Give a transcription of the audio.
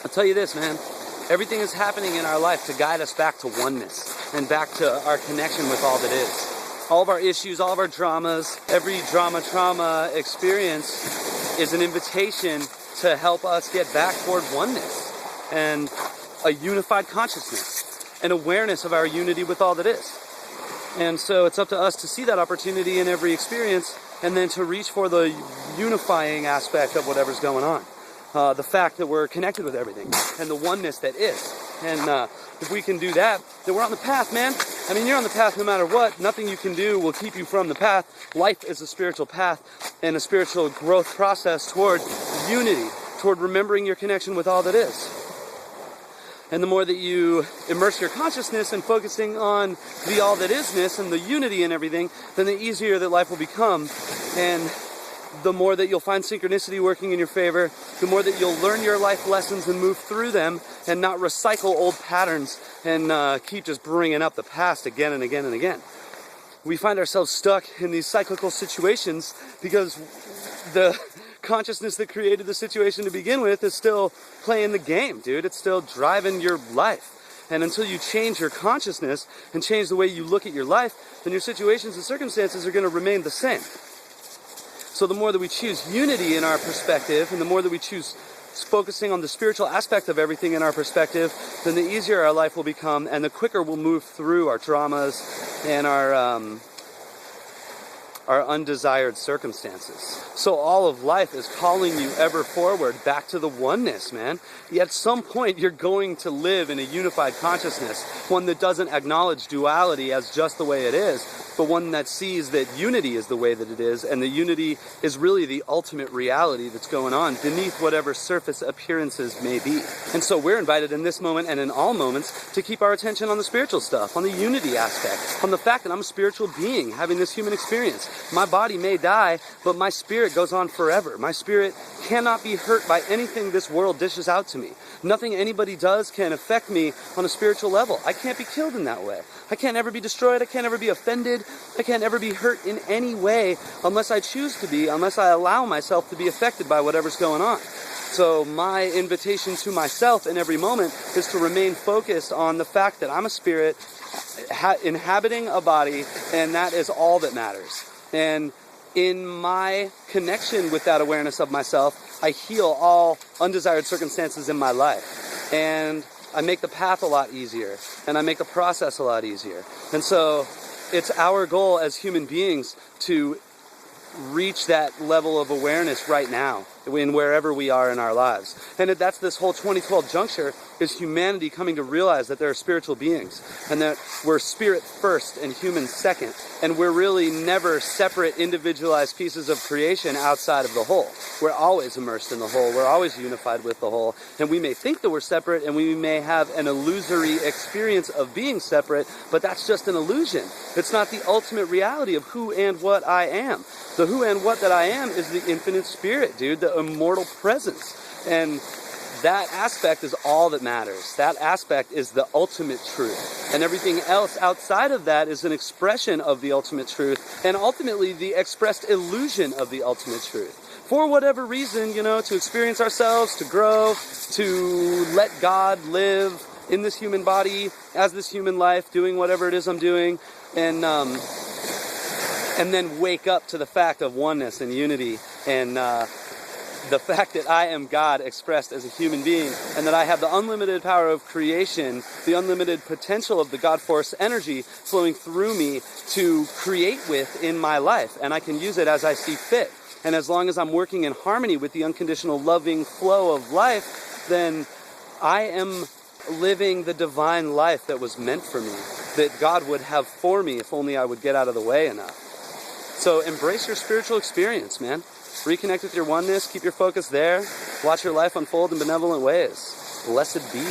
I'll tell you this, man. Everything is happening in our life to guide us back to oneness and back to our connection with all that is. All of our issues, all of our dramas, every trauma experience is an invitation to help us get back toward oneness and a unified consciousness and awareness of our unity with all that is. And so it's up to us to see that opportunity in every experience and then to reach for the unifying aspect of whatever's going on. The fact that we're connected with everything and the oneness that is. And if we can do that, then we're on the path, man. I mean, you're on the path no matter what. Nothing you can do will keep you from the path. Life is a spiritual path and a spiritual growth process toward unity, toward remembering your connection with all that is. And the more that you immerse your consciousness in focusing on the all that isness and the unity and everything, then the easier that life will become. And the more that you'll find synchronicity working in your favor, the more that you'll learn your life lessons and move through them and not recycle old patterns and keep just bringing up the past again and again and again. We find ourselves stuck in these cyclical situations because the consciousness that created the situation to begin with is still playing the game, dude. It's still driving your life. And until you change your consciousness and change the way you look at your life, then your situations and circumstances are going to remain the same. So the more that we choose unity in our perspective, and the more that we choose focusing on the spiritual aspect of everything in our perspective, then the easier our life will become, and the quicker we'll move through our traumas and our undesired circumstances. So all of life is calling you ever forward back to the oneness, man. At some point, you're going to live in a unified consciousness, one that doesn't acknowledge duality as just the way it is, but one that sees that unity is the way that it is, and the unity is really the ultimate reality that's going on beneath whatever surface appearances may be. And so we're invited in this moment and in all moments to keep our attention on the spiritual stuff, on the unity aspect, on the fact that I'm a spiritual being having this human experience. My body may die, but my spirit goes on forever. My spirit cannot be hurt by anything this world dishes out to me. Nothing anybody does can affect me on a spiritual level. I can't be killed in that way. I can't ever be destroyed. I can't ever be offended. I can't ever be hurt in any way unless I choose to be, unless I allow myself to be affected by whatever's going on. So my invitation to myself in every moment is to remain focused on the fact that I'm a spirit inhabiting a body, and that is all that matters. And in my connection with that awareness of myself, I heal all undesired circumstances in my life. And I make the path a lot easier, and I make the process a lot easier. And so it's our goal as human beings to reach that level of awareness right now in wherever we are in our lives. And that's this whole 2012 juncture, is humanity coming to realize that there are spiritual beings and that we're spirit first and human second, and we're really never separate individualized pieces of creation outside of the whole. We're always immersed in the whole. We're always unified with the whole, and we may think that we're separate, and we may have an illusory experience of being separate, but that's just an illusion. It's not the ultimate reality of who and what I am. The who and what that I am is the infinite spirit, dude, the immortal presence. And that aspect is all that matters. That aspect is the ultimate truth. And everything else outside of that is an expression of the ultimate truth, and ultimately the expressed illusion of the ultimate truth. For whatever reason, to experience ourselves, to grow, to let God live in this human body, as this human life, doing whatever it is I'm doing, and then wake up to the fact of oneness and unity, and the fact that I am God expressed as a human being, and that I have the unlimited power of creation, the unlimited potential of the God force energy flowing through me to create with in my life, and I can use it as I see fit. And as long as I'm working in harmony with the unconditional loving flow of life, then I am living the divine life that was meant for me, that God would have for me if only I would get out of the way enough. So embrace your spiritual experience, man. Reconnect with your oneness, keep your focus there, watch your life unfold in benevolent ways. Blessed be.